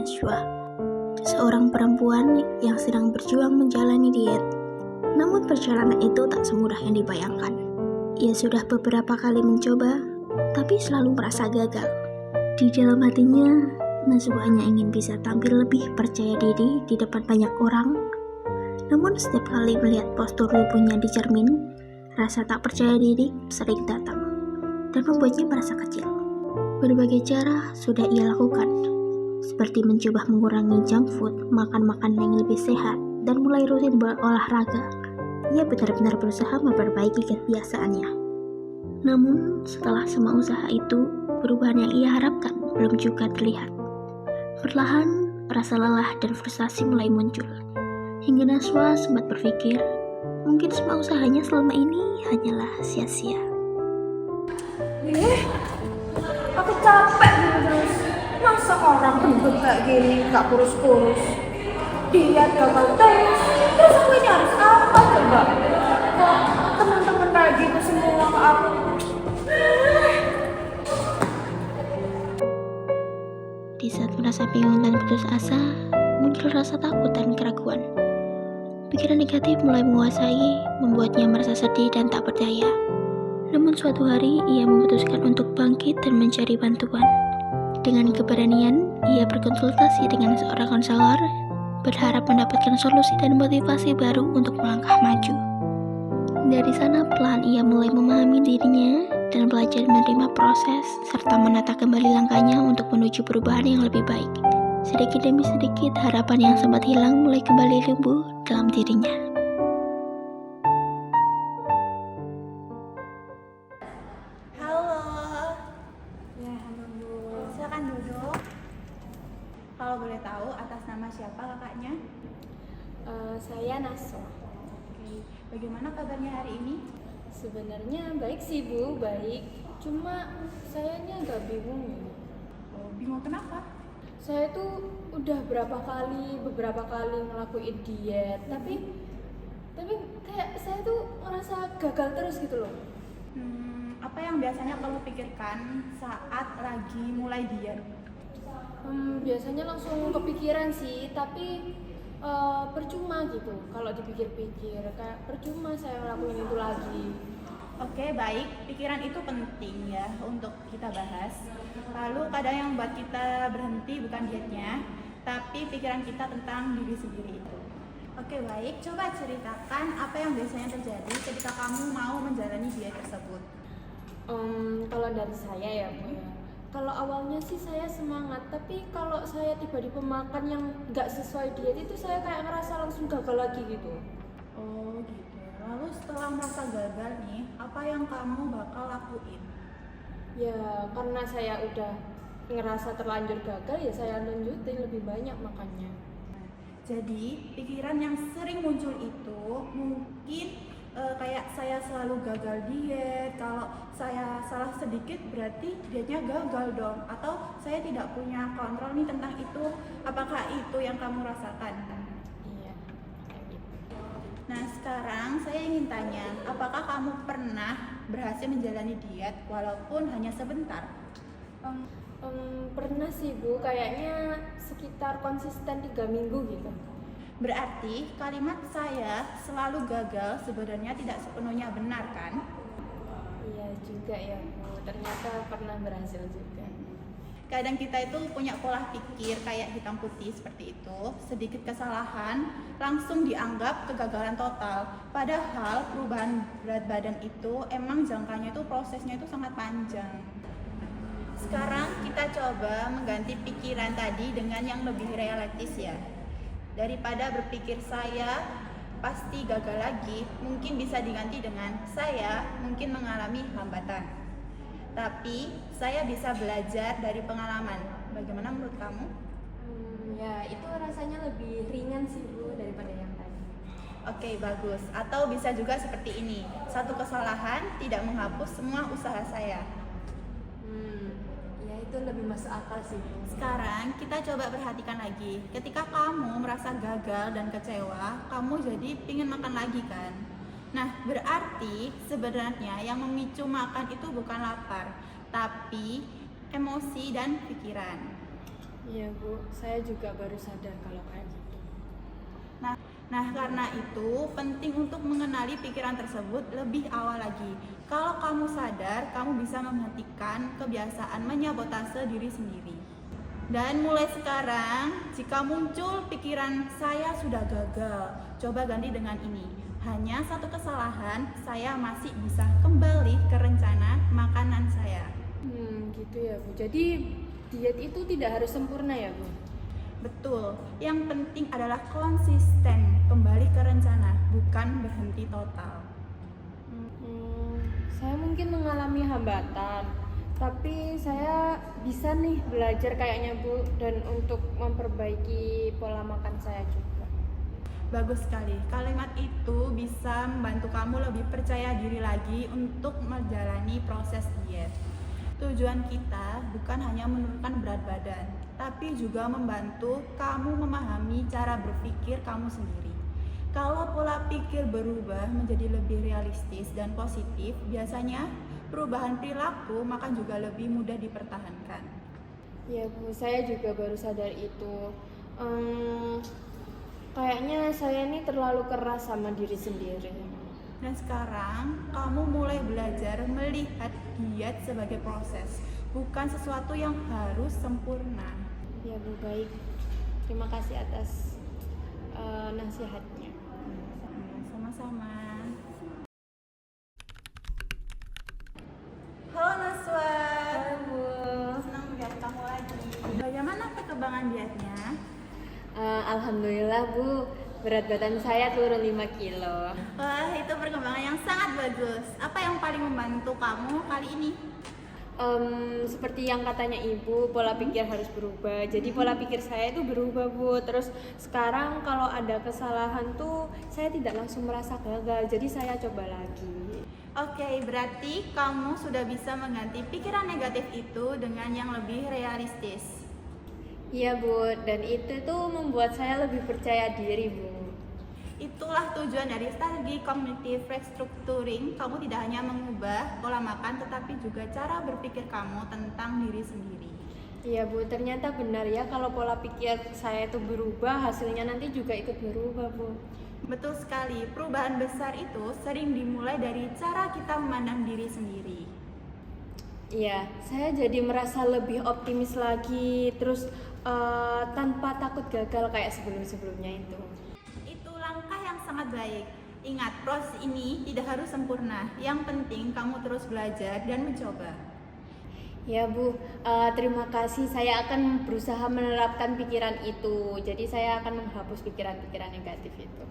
Nashwa, seorang perempuan yang sedang berjuang menjalani diet. Namun perjalanan itu tak semudah yang dibayangkan. Ia sudah beberapa kali mencoba, tapi selalu merasa gagal. Di dalam hatinya, Nashwa hanya ingin bisa tampil lebih percaya diri di depan banyak orang. Namun setiap kali melihat postur tubuhnya di cermin, rasa tak percaya diri sering datang dan membuatnya merasa kecil. Berbagai cara sudah ia lakukan, seperti mencoba mengurangi junk food, makan makanan yang lebih sehat, dan mulai rutin berolahraga. Ia benar-benar berusaha memperbaiki kebiasaannya. Namun, setelah semua usaha itu, perubahan yang ia harapkan belum juga terlihat. Perlahan, rasa lelah dan frustasi mulai muncul. Hingga Nashwa sempat berpikir, mungkin semua usahanya selama ini hanyalah sia-sia. Aku capek gitu terus. Masa orang gendut kayak gini gak kurus-kurus, diet gagal terus aku ini harus apa coba? Kok teman-teman kayak gitu semua ke aku? Di saat merasa bingung dan putus asa, muncul rasa takut dan keraguan. Pikiran negatif mulai menguasai, membuatnya merasa sedih dan tak berdaya. Namun suatu hari, ia memutuskan untuk bangkit dan mencari bantuan. Dengan keberanian, ia berkonsultasi dengan seorang konselor, berharap mendapatkan solusi dan motivasi baru untuk melangkah maju. Dari sana, pelan ia mulai memahami dirinya dan belajar menerima proses, serta menata kembali langkahnya untuk menuju perubahan yang lebih baik. Sedikit demi sedikit, harapan yang sempat hilang mulai kembali tumbuh dalam dirinya. Kalau boleh tahu atas nama siapa kakaknya? Saya Naswa. Oke. Bagaimana kabarnya hari ini? Sebenarnya baik sih Bu, baik. Cuma sayanya agak bingung ya. Oh, bingung kenapa? Saya tuh udah beberapa kali ngelakuin diet, tapi kayak saya tuh ngerasa gagal terus gitu loh. Apa yang biasanya kamu pikirkan saat lagi mulai diet? Biasanya langsung kepikiran sih, tapi percuma gitu. Kalau dipikir-pikir, kayak percuma saya ngelakuin itu lagi. Oke, baik. Pikiran itu penting ya untuk kita bahas. Lalu kadang yang buat kita berhenti bukan dietnya, tapi pikiran kita tentang diri sendiri itu. Oke, baik. Coba ceritakan apa yang biasanya terjadi ketika kamu mau menjalani diet tersebut. Kalau dari saya ya Bu ya. Kalau awalnya sih saya semangat, tapi kalau saya tiba-tiba makan yang nggak sesuai diet itu saya kayak ngerasa langsung gagal lagi gitu. Oh gitu. Lalu setelah merasa gagal nih, apa yang kamu bakal lakuin? Ya karena saya udah ngerasa terlanjur gagal, ya saya lanjutin lebih banyak makannya. Jadi pikiran yang sering muncul itu mungkin kayak saya selalu gagal diet, kalau saya salah sedikit berarti dietnya gagal dong, atau saya tidak punya kontrol nih tentang itu. Apakah itu yang kamu rasakan? Iya, kayak gitu. Nah sekarang saya ingin tanya, apakah kamu pernah berhasil menjalani diet walaupun hanya sebentar? Pernah sih Bu, kayaknya sekitar konsisten 3 minggu gitu. Berarti kalimat saya selalu gagal sebenarnya tidak sepenuhnya benar kan? Iya juga ya Bu, ternyata pernah berhasil juga. Kadang kita itu punya pola pikir kayak hitam putih seperti itu. Sedikit kesalahan langsung dianggap kegagalan total. Padahal perubahan berat badan itu emang jangkanya itu prosesnya itu sangat panjang. Sekarang kita coba mengganti pikiran tadi dengan yang lebih realistis ya. Daripada berpikir saya pasti gagal lagi, mungkin bisa diganti dengan saya mungkin mengalami hambatan, tapi saya bisa belajar dari pengalaman. Bagaimana menurut kamu? Ya itu rasanya lebih ringan sih Bu daripada yang tadi. Oke, bagus. Atau bisa juga seperti ini, satu kesalahan tidak menghapus semua usaha saya. Ya itu lebih masuk akal sih Bu. Sekarang kita coba perhatikan lagi. Ketika kamu merasa gagal dan kecewa, kamu jadi pingin makan lagi kan? Nah, berarti sebenarnya yang memicu makan itu bukan lapar, tapi emosi dan pikiran. Iya Bu, saya juga baru sadar kalau kayak gitu. Nah, karena itu penting untuk mengenali pikiran tersebut lebih awal lagi. Kalau kamu sadar, kamu bisa menghentikan kebiasaan menyabotase diri sendiri. Dan mulai sekarang, jika muncul pikiran saya sudah gagal, coba ganti dengan ini. Hanya satu kesalahan, saya masih bisa kembali ke rencana makanan saya. Gitu ya Bu. Jadi diet itu tidak harus sempurna ya Bu? Betul, yang penting adalah konsisten kembali ke rencana, bukan berhenti total. Saya mungkin mengalami hambatan, tapi saya bisa nih belajar kayaknya Bu, dan untuk memperbaiki pola makan saya juga. Bagus sekali, kalimat itu bisa membantu kamu lebih percaya diri lagi untuk menjalani proses diet. Tujuan kita bukan hanya menurunkan berat badan, tapi juga membantu kamu memahami cara berpikir kamu sendiri. Kalau pola pikir berubah menjadi lebih realistis dan positif, biasanya perubahan perilaku maka juga lebih mudah dipertahankan. Ya Bu, saya juga baru sadar itu. Kayaknya saya ini terlalu keras sama diri sendiri. Dan sekarang kamu mulai belajar melihat diet sebagai proses, bukan sesuatu yang harus sempurna. Ya Bu, baik. Terima kasih atas nasihatnya. Sama-sama. Halo Naswa. Halo Bu. Senang melihat kamu lagi. Bagaimana perkembangan dietnya? Alhamdulillah Bu, berat badan saya turun 5 kilo. Wah, itu perkembangan yang sangat bagus. Apa yang paling membantu kamu kali ini? Seperti yang katanya Ibu, pola pikir harus berubah. Jadi pola pikir saya itu berubah Bu. Terus sekarang kalau ada kesalahan tuh saya tidak langsung merasa gagal. Jadi saya coba lagi. Oke, berarti kamu sudah bisa mengganti pikiran negatif itu dengan yang lebih realistis. Iya Bu, dan itu tuh membuat saya lebih percaya diri Bu. Itulah tujuan dari strategi cognitive restructuring. Kamu tidak hanya mengubah pola makan, tetapi juga cara berpikir kamu tentang diri sendiri. Iya Bu, ternyata benar ya kalau pola pikir saya itu berubah, hasilnya nanti juga ikut berubah Bu. Betul sekali, perubahan besar itu sering dimulai dari cara kita memandang diri sendiri. Iya, saya jadi merasa lebih optimis lagi, terus tanpa takut gagal kayak sebelum-sebelumnya itu. Itu langkah yang sangat baik. Ingat, proses ini tidak harus sempurna. Yang penting kamu terus belajar dan mencoba. Ya Bu, terima kasih. Saya akan berusaha menerapkan pikiran itu. Jadi saya akan menghapus pikiran-pikiran negatif itu.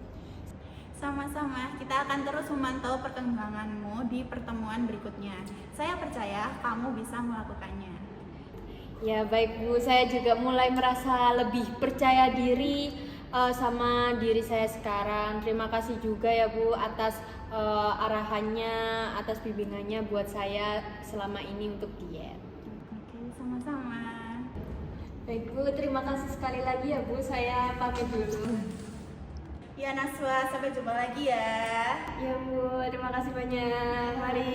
Sama-sama, kita akan terus memantau perkembanganmu di pertemuan berikutnya. Saya percaya kamu bisa melakukannya. Ya baik Bu, saya juga mulai merasa lebih percaya diri sama diri saya sekarang. Terima kasih juga ya Bu atas arahannya, atas bimbingannya buat saya selama ini untuk diet. Oke, sama-sama. Baik Bu, terima kasih sekali lagi ya Bu, saya pamit dulu. Ya Naswa, sampai jumpa lagi ya. Ya Bu, terima kasih banyak. Mari.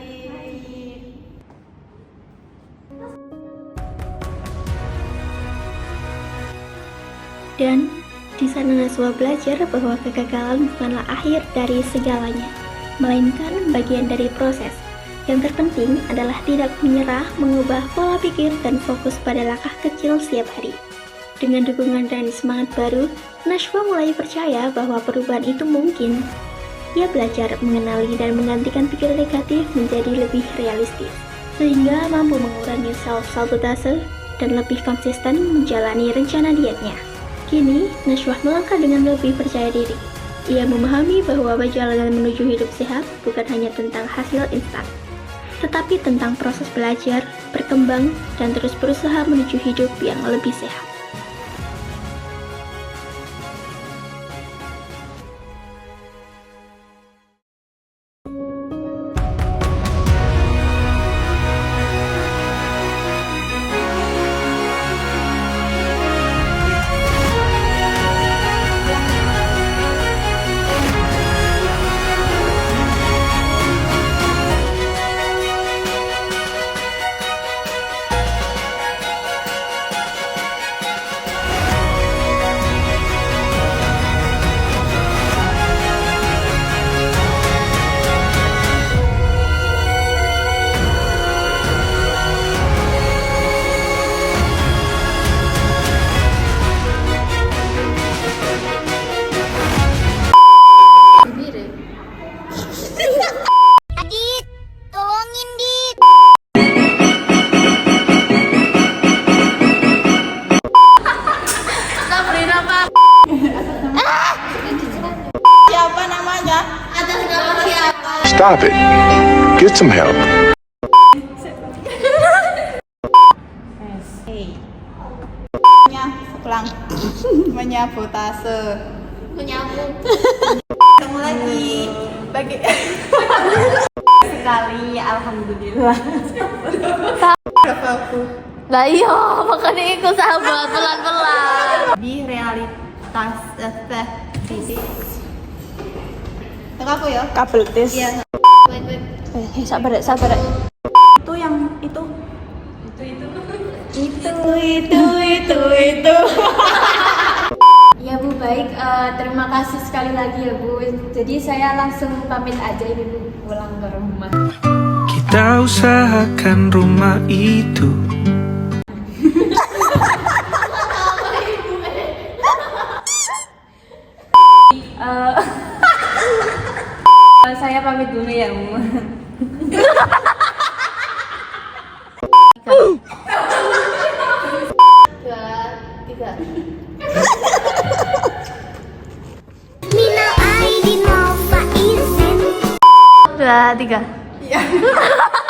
Dan di sana Naswa belajar bahwa kegagalan bukanlah akhir dari segalanya, melainkan bagian dari proses. Yang terpenting adalah tidak menyerah, mengubah pola pikir, dan fokus pada langkah kecil setiap hari. Dengan dukungan dan semangat baru, Naswa mulai percaya bahwa perubahan itu mungkin. Ia belajar mengenali dan menggantikan pikiran negatif menjadi lebih realistis, sehingga mampu mengurangi self-sabotase dan lebih konsisten menjalani rencana dietnya. Kini, Naswa melangkah dengan lebih percaya diri. Ia memahami bahwa perjalanan menuju hidup sehat bukan hanya tentang hasil instan, tetapi tentang proses belajar, berkembang, dan terus berusaha menuju hidup yang lebih sehat. Stop it. Get some help. Pulang menyabotase. Ketemu lagi bagi Sekali, alhamdulillah. berapa aku Lah iya, makanya ikut sahabat pelan-pelan. di realitas fisik. Tengok aku ya. Kabel tes. Iya. Sabar ya, sabar ya. Itu yang itu. Ya Bu, baik. Terima kasih sekali lagi ya Bu. Jadi saya langsung pamit aja ini Bu, pulang ke rumah. Kita usahakan rumah itu. Saya pamit dulu ya Bu. Minal aidin wal faizin. 2, 3.